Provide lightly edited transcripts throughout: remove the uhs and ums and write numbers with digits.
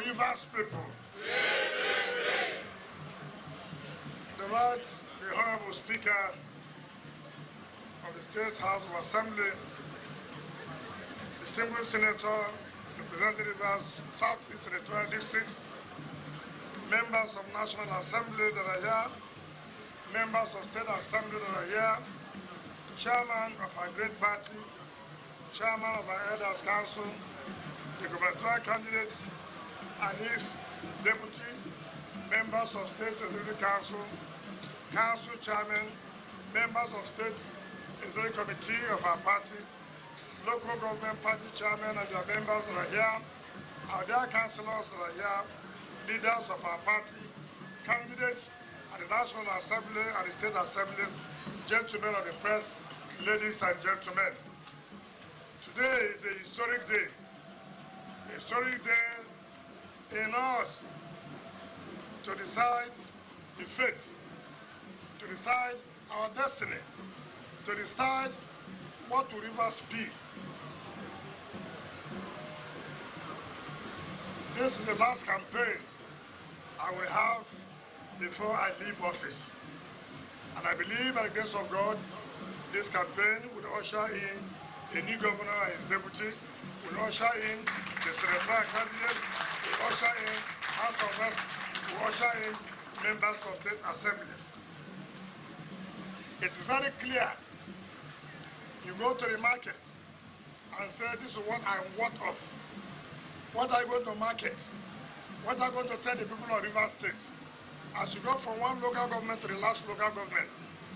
Rivers people. The Honorable Speaker of the State House of Assembly, distinguished Senator, representing Rivers Southeast Senatorial District, members of National Assembly that are here, members of State Assembly that are here, chairman of our great party, chairman of our Elders Council, the gubernatorial candidate and his deputy, members of State Executive Council, council chairman, members of State Executive Committee of our party, local government party chairman and their members that are here, our dear councillors that are here, leaders of our party, candidates at the National Assembly and the State Assembly, gentlemen of the press, ladies and gentlemen. Today is a historic day. A historic day in us to decide the fate, to decide our destiny, to decide what will Rivers be. This is the last campaign I will have before I leave office. And I believe by the grace of God, this campaign will usher in a new governor and his deputy, will usher in the senatorial candidates, will usher in House of Reps, will usher in members of State Assembly. It's very clear. You go to the market and say, this is what I'm worth of. What are you going to market? What are you going to tell the people of Rivers State? As you go from one local government to the last local government,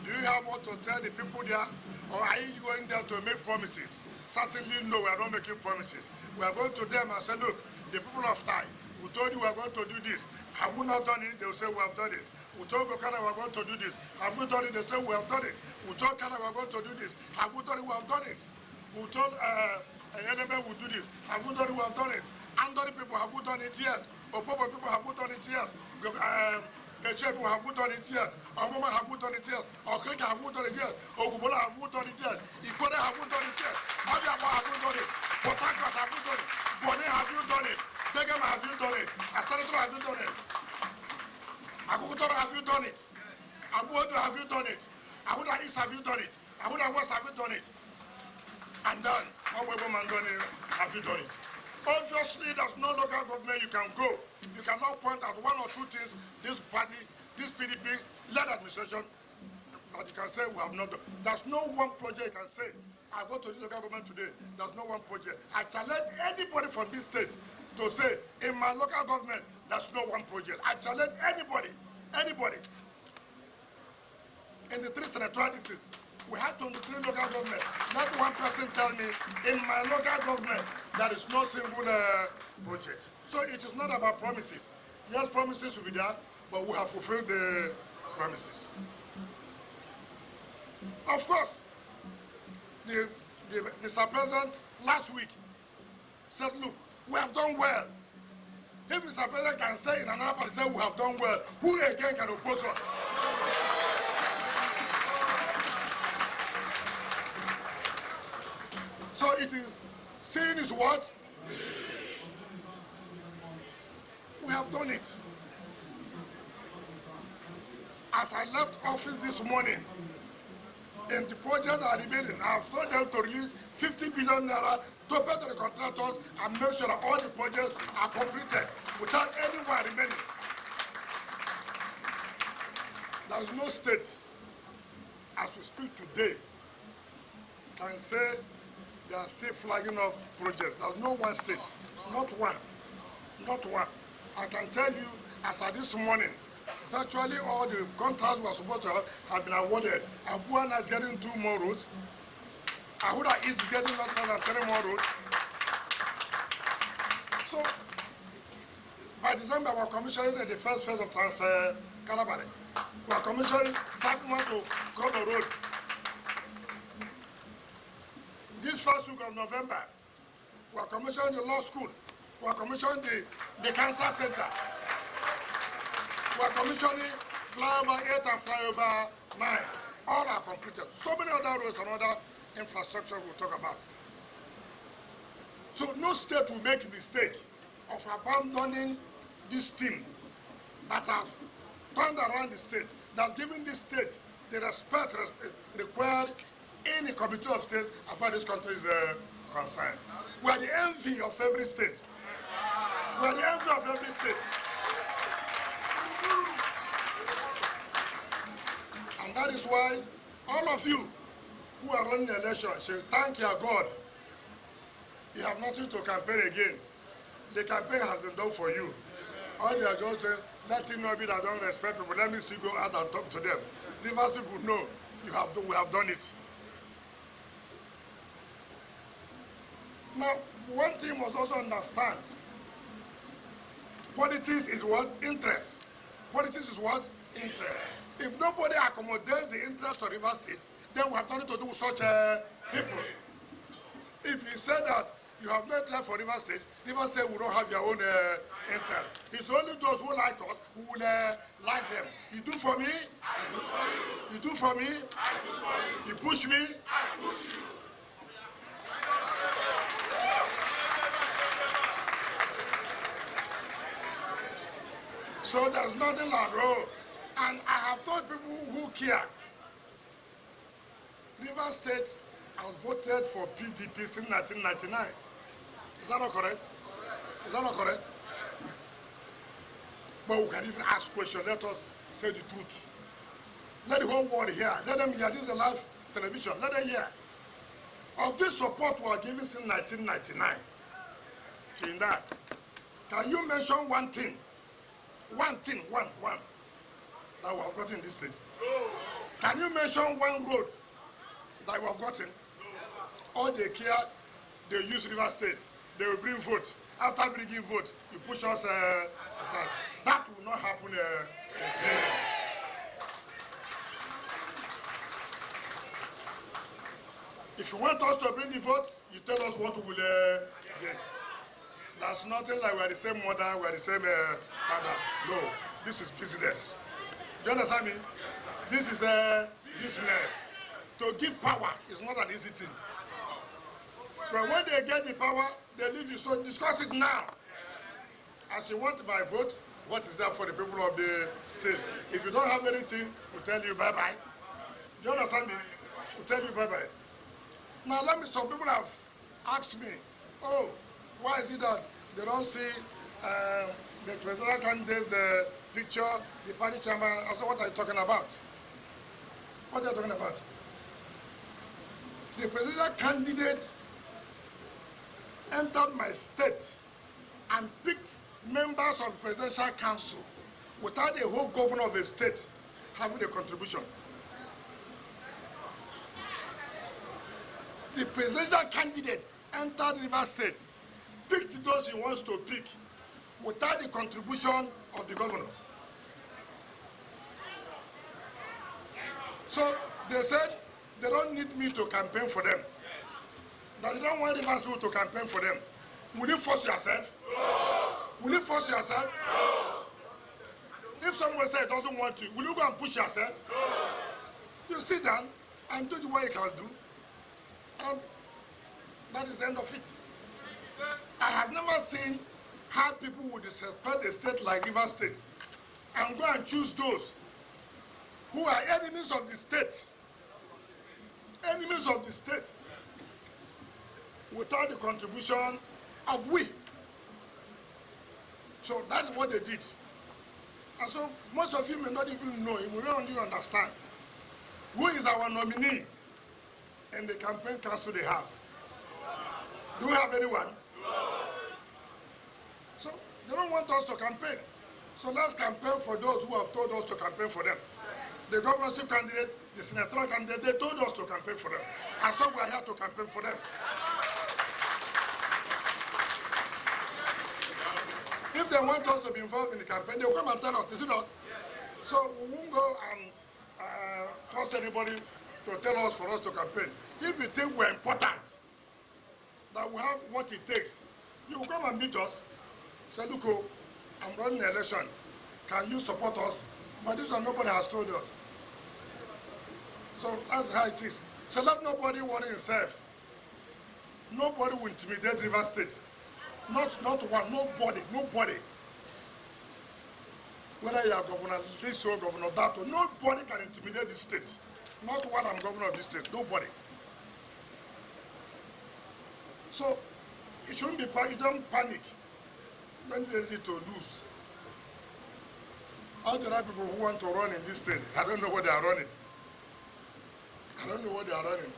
do you have what to tell the people there? Or are you going there to make promises? Certainly no, we are not making promises. We are going to them and say, look, the people of Tai, we told you we are going to do this. Have we not done it? They will say we have done it. We told Gokana we are going to do this. Have we done it? They say we have done it. We told Kana we are going to do this. Have we done it? We have done it. We told Eleme we do this. Have we done it? We have done it. Andori people, have we done it? Yes. Opobo people, have we done it? Yes. Echebu, have we done it? Yes. Omoma, have we done it? Yes. Okrika, have we done it? Yes. Ogubola, have we done it? Yes. Ikore, have we done it? Yes. Abiabo, have we done it? Port Harcourt, have we done it? Bone, have you done it? Tegema, have you done it? Asaritor, have you done it? Akukutor, have you done it? Abuodo, have you done it? Ahuda East, have you done it? Ahuda West, have you done it? And then, Obebo Mandoni, have you done it? Obviously, there's no local government you can go. You cannot point out one or two things this party, this PDP-led administration, that you can say we have not done. There's no one project you can say. I go to this local government today, there's no one project. I challenge anybody from this state to say, in my local government, there's no one project. I challenge anybody. In the 3 senatorial districts, we had 23 local government. Let one person tell me, in my local government, there is no single project. So it is not about promises. Yes, promises will be there, but we have fulfilled the promises. Of course, Mr. President last week said, look, we have done well. If Mr. President can say in another party, say we have done well, who again can oppose us? So it is, seeing is what? We have done it. As I left office this morning, in the projects that are remaining, I have told them to release 50 billion naira to pay to the contractors and make sure that all the projects are completed without anyone remaining. There is no state, as we speak today, can say they are still flagging off projects. There's no one state, not one. I can tell you, as of this morning, virtually all the contracts were supposed to have been awarded. Abuana is getting 2 more roads. Ahuda East is getting not more than 3 more roads. So, by December, we're commissioning the first phase of Calabari. We're commissioning Sakuma to Kono Road. This first week of November, we're commissioning the law school. We're commissioning the cancer center. We're commissioning flyover 8 and flyover 9. All are completed. So many other roads and other infrastructure we'll talk about. So no state will make a mistake of abandoning this team that have turned around the state, that given this state the respect required in the committee of state as far as this country is concerned. We are the envy of every state. We are the envy of every state. And that is why all of you who are running the election should thank your God. You have nothing to campaign again. The campaign has been done for you. All they are just letting know that I don't respect people. Let me see, go out and talk to them. Rivers people know we have done it. Now, one thing you must also understand. Politics is what? Interest. Politics is what? Interest. If nobody accommodates the interest of Rivers State, then we have nothing to do with such people. If you say that you have no interest for Rivers State will not have your own interest. It's only those who like us who will like them. You do for me, I do for you. You do for me, I do for you. You push me, I push you. So there's nothing like road. And I have told people who care. Rivers State has voted for PDP since 1999. Is that not correct? Is that not correct? But we can even ask questions. Let us say the truth. Let the whole world hear. Let them hear. This is a live television. Let them hear. Of this support we are giving since 1999. Till that. Can you mention one thing? One thing, one that we have gotten in this state? Can you mention one road that we have gotten? All they care, they use River State. They will bring vote. After bringing vote, you push us aside. That will not happen again. If you want us to bring the vote, you tell us what we will get. There's nothing like we are the same mother, we are the same father. No, this is business. Do you understand me? This is business. To give power is not an easy thing. But when they get the power, they leave you. So discuss it now. As you want my vote, what is that for the people of the state? If you don't have anything, we'll tell you bye-bye. Do you understand me? We'll tell you bye-bye. Now some people have asked me, oh, why is it that they don't see the presidential candidate's picture, the party chairman? I said, what are you talking about? What are you talking about? The presidential candidate entered my state and picked members of the presidential council without the whole governor of the state having a contribution. The presidential candidate entered River State, picked those he wants to pick without the contribution of the governor. So they said they don't need me to campaign for them. That they don't want River State to campaign for them. Will you force yourself? No. Will you force yourself? No. If someone says doesn't want to, will you go and push yourself? No. You sit down and do what you can do. And that is the end of it. I have never seen how people would disrespect a state like River State and go and choose those who are enemies of the state. Enemies of the state. Without the contribution of we. So that's what they did. And so most of you may not even know, you may not even understand who is our nominee in the campaign council they have. Do we have anyone? So they don't want us to campaign. So let's campaign for those who have told us to campaign for them. The governorship candidate, the senatorial candidate, they told us to campaign for them. And so we are here to campaign for them. If they want us to be involved in the campaign, they will come and tell us, is it not? So we won't go and force anybody to tell us for us to campaign. If we think we're important, that we have what it takes, you will come and meet us. Say, look, I'm running an election. Can you support us? But this one nobody has told us. So that's how it is. So let nobody worry himself. Nobody will intimidate River State. Not one, nobody. Whether you are governor this or governor that, or nobody can intimidate this state. Not one, I'm governor of this state, nobody. So, it shouldn't be, you don't panic. Don't be easy to lose. All the other people who want to run in this state, I don't know what they are running. I don't know what they are running.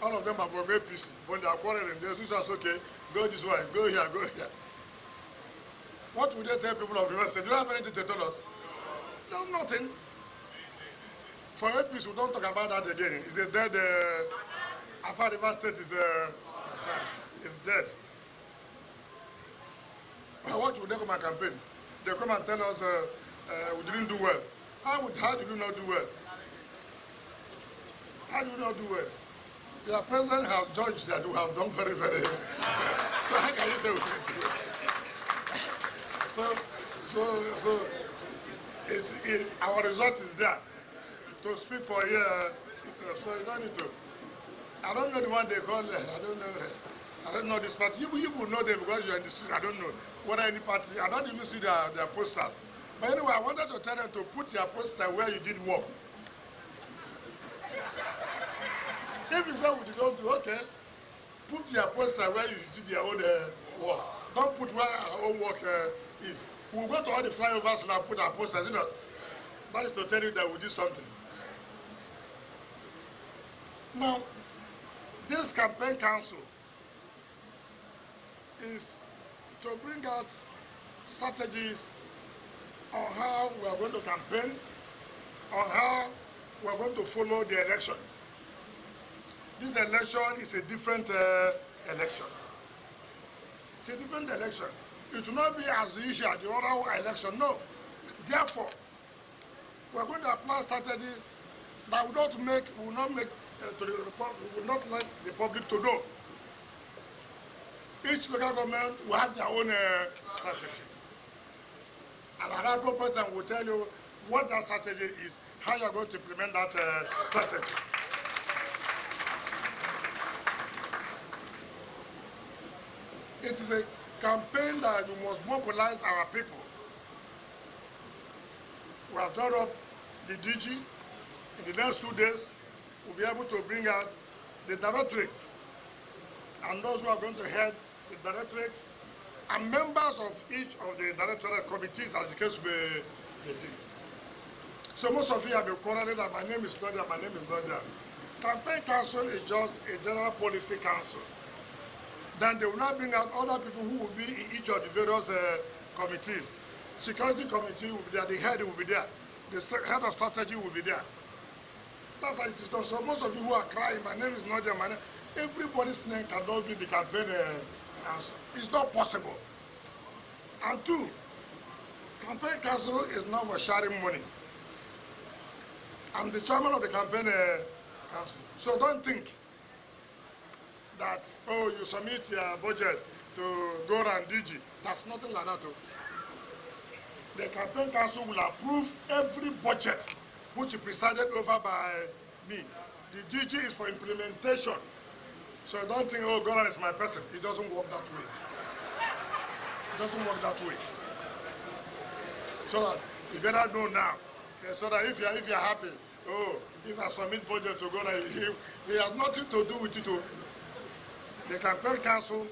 All of them are from APC. When they are quarreling, they say, okay, go this way, go here, go here. What would they tell people of River State? Do you have anything to tell us? No, nothing. For APC, we don't talk about that again. It's a dead, Afar River State is dead. What would they come and campaign? They come and tell us we didn't do well. How did you not do well? How do you not do well? Your president has judged that we have done very, very well. So how can you say we didn't do well? Our result is there. To speak for here, so you don't need to. I don't know the one they call, I don't know this party. You will know them because you're in the street. I don't know whether any party, I don't even see their posters. But anyway, I wanted to tell them to put their poster where you did work. If you say we did not do, okay, put your poster where you did your own work. Don't put where our own work is. We'll go to all the flyovers and I'll put our posters, you know. That is to tell you that we did something. Now, this campaign council is to bring out strategies on how we are going to campaign, on how we are going to follow the election. This election is a different election. It's a different election. It will not be as usual the other election, no. Therefore, we're going to apply strategies that will not let the public to know. Each local government will have their own strategy. And another person will tell you what that strategy is, how you're going to implement that strategy. It is a campaign that you must mobilize our people. We have drawn up the DG. In the next 2 days, we'll be able to bring out the directorates and those who are going to head the directorates and members of each of the directorate committees, as the case may be. So most of you have been quarreling that my name is not there, my name is not there. Campaign council is just a general policy council. Then they will not bring out other people who will be in each of the various committees. Security committee will be there, the head will be there, the head of strategy will be there. That's how it is done. So most of you who are crying, my name is not there, my name, everybody's name cannot be the campaign council. It's not possible. And two, campaign council is not for sharing money. I'm the chairman of the campaign council. So don't think that, oh, you submit your budget to Gora and DG. That's nothing like that. The campaign council will approve every budget which is presided over by me. The DG is for implementation. So don't think, oh, Gora is my person. It doesn't work that way. It doesn't work that way. So that you better know now. So that if you're happy, oh, if I submit budget to Gora, he has nothing to do with it. The campaign council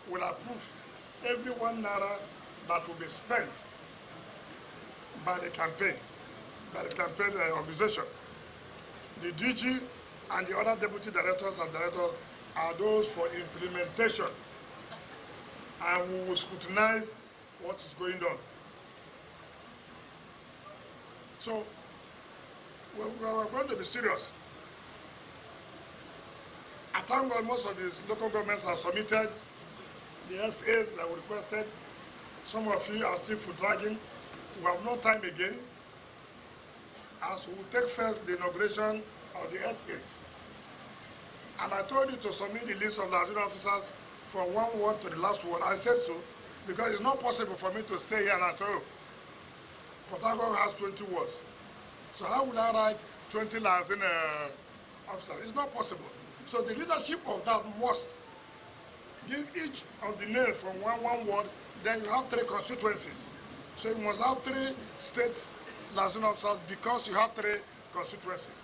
will approve every ₦1 that will be spent by the campaign organization. The DG and the other deputy directors and directors are those for implementation. And we will scrutinize what is going on. So we're going to be serious. I thank God most of these local governments have submitted the SAs that were requested. Some of you are still foot dragging. We have no time again, as we will take first the inauguration of the SAs. And I told you to submit the list of Nigerian officers from one word to the last word. I said so because it's not possible for me to stay here and I say, oh, Port Harcourt has 20 words. So how will I write 20 lines in officers? It's not possible. So the leadership of that must give each of the names from one ward, then you have 3 constituencies. So you must have 3 state liaison officers because you have 3 constituencies.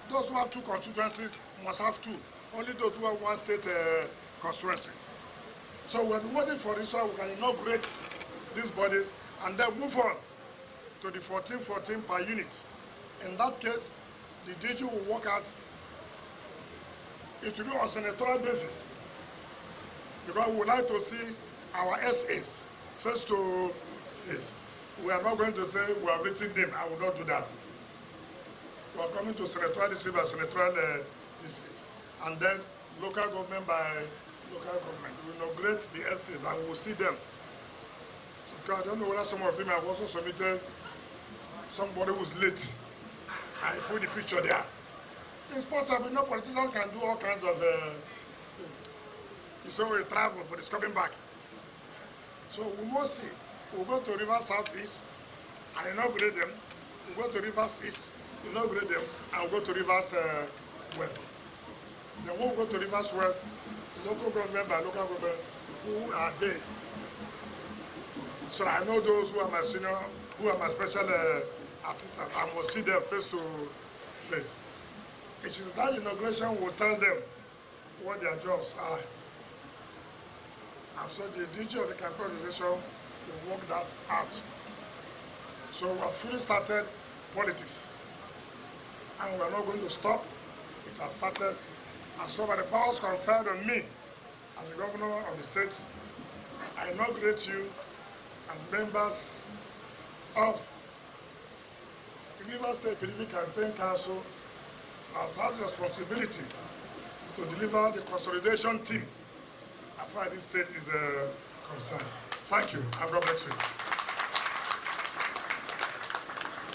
Those who have 2 constituencies must have 2. Only those who have 1 state constituency. So we have been waiting for this so we can inaugurate these bodies and then move on to the 14 per unit. In that case, the DG will work out. It will be on senatorial basis because we would like to see our SAs face to face. We are not going to say we have written them. I will not do that. We are coming to senatorial district by senatorial district, and then local government by local government. We inaugurate the SAs and we will see them. Because I don't know whether some of them have also submitted somebody who's late. I put the picture there. It's possible. No politicians can do all kinds of things. You say we travel, but it's coming back. So we must see. We'll go to Rivers Southeast and inaugurate them. We'll go to Rivers East, inaugurate them, and we'll go to Rivers West. Then we'll go to Rivers West, local government by local government, who are they? So I know those who are my senior, who are my special assistants. I must see them face to face. It is that inauguration will tell them what their jobs are. And so the DG of the campaign organization will work that out. So we have fully started politics. And we are not going to stop. It has started. And so by the powers conferred on me as the governor of the state, I inaugurate you as members of the Rivers State PDP Campaign Council has had the responsibility to deliver the consolidation team as far as this state is concerned. Thank you, and God bless you.